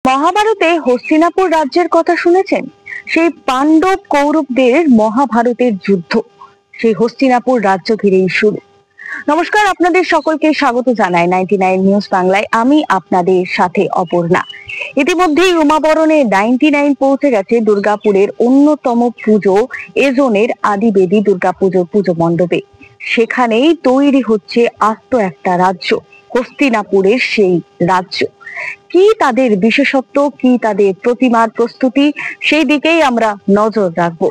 মহাভারতে হস্তিনাপুর রাজ্যের কথা শুনেছেন? সেই পাণ্ডব কৌরবদের মহাভারতের যুদ্ধ সেই হস্তিনাপুর রাজ্য ঘিরেই শুরু। নমস্কার, আপনাদের সকলকে স্বাগত জানাই 99 নিউজ বাংলায়। আমি আপনাদের সাথে অপর্ণা। ইতিমধ্যেই উমাবরণে 99 পৌঁছে গেছে দুর্গাপুরের অন্যতম পুজো এজনের আদিবেদী দুর্গাপুজোর পুজো মণ্ডপে। সেখানেই তৈরি হচ্ছে আস্ত একটা রাজ্য, হস্তিনাপুরের সেই রাজ্য। কি তাদের বিশেষত্ব, কি তাদের প্রতিমার প্রস্তুতি, সেই দিকেই আমরা নজর রাখবো।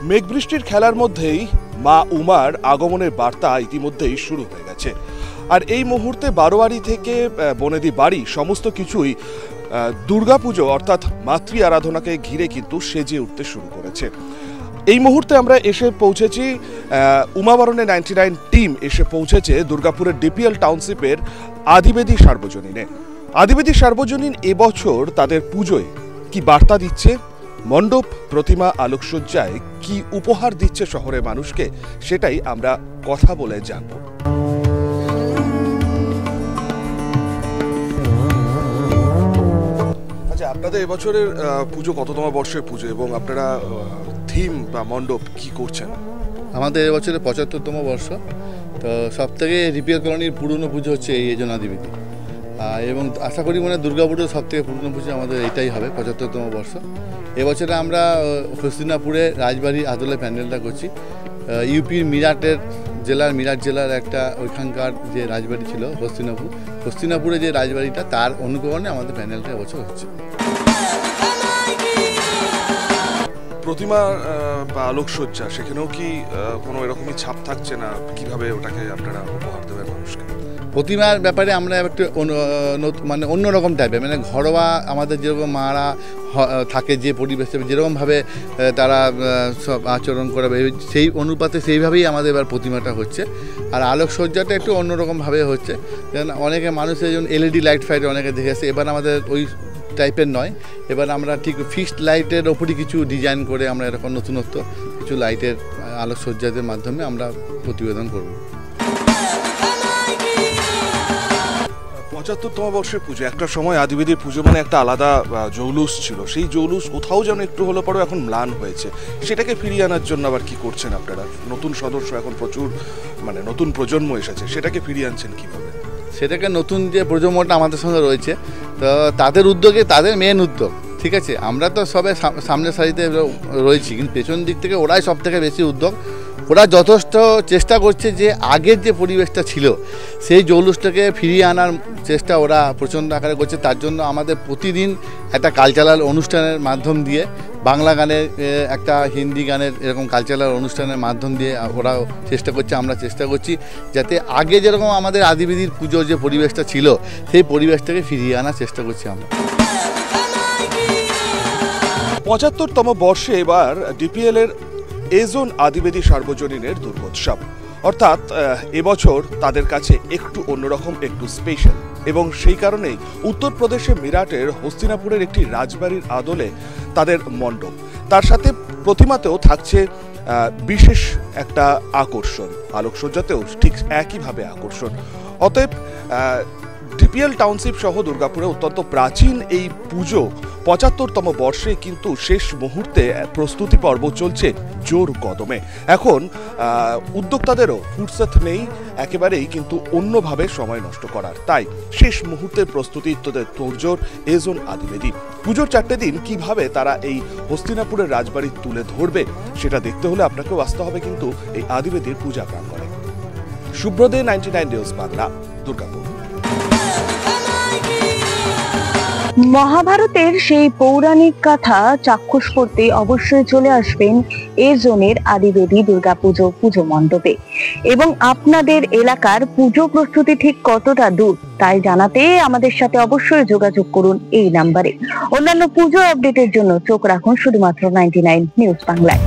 মেঘবৃষ্টির খেলার মধ্যেই মা উমার আগমনের বার্তা ইতিমধ্যেই শুরু হয়ে গেছে। আর এই মুহূর্তে বারোয়ারি থেকে বনেদি বাড়ি সমস্ত কিছুই দুর্গাপুজো অর্থাৎ মাতৃ আরাধনাকে ঘিরে কিন্তু সেজে উঠতে শুরু করেছে। এই মুহূর্তে আমরা এসে পৌঁছেছি উমাবরণে 99 টিম এসে পৌঁছেছে দুর্গাপুরের ডিপিএল টাউনশিপের আদিবেদী সার্বজনীনে। আদিবেদী সার্বজনীন এবছর তাদের পুজোয় কি বার্তা দিচ্ছে, মণ্ডপ, প্রতিমা, আলোকসজ্জায় কি উপহার দিচ্ছে শহরের মানুষকে, সেটাই আমরা কথা বলে জানব। আচ্ছা, আপনাদের এবছরের পুজো কততম বর্ষের পুজো এবং আপনারা থিম বা মণ্ডপ কি করছেন? আমাদের এবছরের 75তম বর্ষ। তো সব থেকে রিপিয়ার কলোনির পুরনো পুজো হচ্ছে এই এজন আদিবেদী, এবং আশা করি মনে দুর্গাপুরের সব থেকে পুরনো পুজো আমাদের এটাই হবে, 75তম বর্ষ। এবছরে আমরা হস্তিনাপুরে রাজবাড়ি আদলে প্যান্ডেলটা করছি। ইউপির মিরাট জেলার একটা ওইখানকার যে রাজবাড়ি ছিল হস্তিনাপুরে যে রাজবাড়িটা, তার অনুকরণে আমাদের প্যান্ডেলটা এবছর হচ্ছে। প্রতিমা বা আলোকসজ্জা, সেখানেও কি কোনো এরকমই ছাপ থাকছে না? কিভাবে ওটাকে আপনারা উপহার দেবেন মানুষকে? প্রতিমার ব্যাপারে আমরা একটু মানে অন্যরকম টাইপের, মানে ঘরোয়া আমাদের যেরকম মারা থাকে যে পরিবেশে যেরকমভাবে তারা সব আচরণ করে সেই অনুপাতে সেইভাবেই আমাদের এবার প্রতিমাটা হচ্ছে। আর আলোকসজ্জাটা একটু অন্যরকমভাবে হচ্ছে, যেন অনেকে মানুষের যেমন এলইডি লাইট ফাইট অনেকে দেখেছে, এবার আমাদের ওই টাইপের নয়। এবার আমরা ঠিক ফিক্সড লাইটের ওপরই কিছু ডিজাইন করে আমরা এরকম নতুনত্ব কিছু লাইটের আলোকসজ্জাদের মাধ্যমে আমরা প্রতিবেদন করব। 75তম বর্ষের পুজো, একটা সময় আদিবেদীর পুজো মানে একটা আলাদা জৌলুস ছিল। সেই জৌলুস কোথাও যেন একটু হলো পরেও এখন ম্লান হয়েছে। সেটাকে ফিরিয়ে আনার জন্য আবার কি করছেন আপনারা? নতুন সদস্য এখন প্রচুর, মানে নতুন প্রজন্ম এসেছে, সেটাকে ফিরিয়ে আনছেন কিভাবে? সেটাকে নতুন যে প্রজন্মটা আমাদের সঙ্গে রয়েছে, তো তাদের উদ্যোগে, তাদের মেন উদ্যোগ, ঠিক আছে। আমরা তো সবে সামনের সারিতে রয়েছি, কিন্তু পেছন দিক থেকে ওরাই সব থেকে বেশি উদ্যোগ। ওরা যথেষ্ট চেষ্টা করছে যে আগের যে পরিবেশটা ছিল সেই জৌলুসটাকে ফিরিয়ে আনার চেষ্টা ওরা প্রচণ্ড আকারে করছে। তার জন্য আমাদের প্রতিদিন একটা কালচারাল অনুষ্ঠানের মাধ্যম দিয়ে, বাংলা গানের একটা, হিন্দি গানের এরকম কালচারাল অনুষ্ঠানের মাধ্যম দিয়ে ওরা চেষ্টা করছে, আমরা চেষ্টা করছি যাতে আগে যেরকম আমাদের আদিবেদীর পুজোর যে পরিবেশটা ছিল সেই পরিবেশটাকে ফিরিয়ে আনার চেষ্টা করছি আমরা। 75তম বর্ষে এবার ডিপিএল এর এজন আদিবেদী সার্বজনীনের দুর্গোৎসব, অর্থাৎ এবছর তাদের কাছে একটু অন্যরকম, একটু স্পেশাল। এবং সেই কারণেই উত্তরপ্রদেশে মিরাটের হস্তিনাপুরের একটি রাজবাড়ির আদলে তাদের মণ্ডপ, তার সাথে প্রতিমাতেও থাকছে বিশেষ একটা আকর্ষণ, আলোকসজ্জাতেও ঠিক একইভাবে আকর্ষণ। অতএব ডিপিএল টাউনশিপ সহ দুর্গাপুরে অত্যন্ত প্রাচীন এই পুজো 75তম বর্ষে কিন্তু শেষ মুহূর্তে প্রস্তুতি পর্ব চলছে জোর কদমে। এখন উদ্যোক্তাদেরও ফুরসত নেই একেবারেই কিন্তু অন্যভাবে সময় নষ্ট করার, তাই শেষ মুহূর্তের প্রস্তুতি তোড়জোড় এজন আদিবেদী। পুজোর 4টে দিন কিভাবে তারা এই হস্তিনাপুরের রাজবাড়ি তুলে ধরবে সেটা দেখতে হলে আপনাকেও আসতে হবে কিন্তু এই আদিবেদীর পূজা প্রাঙ্গণে। শুভ্রদে, 99 নিউজ বাংলা, দুর্গাপুর। মহাভারতের সেই পৌরাণিক কথা চাক্ষুষ করতে অবশ্যই চলে আসবেন এ জোনের আদিবেদী দুর্গাপুজো পুজো মণ্ডপে। এবং আপনাদের এলাকার পুজো প্রস্তুতি ঠিক কতটা দূর তাই জানাতে আমাদের সাথে অবশ্যই যোগাযোগ করুন এই নাম্বারে। অন্যান্য পুজো আপডেটের জন্য চোখ রাখুন শুধুমাত্র 99 নিউজ বাংলায়।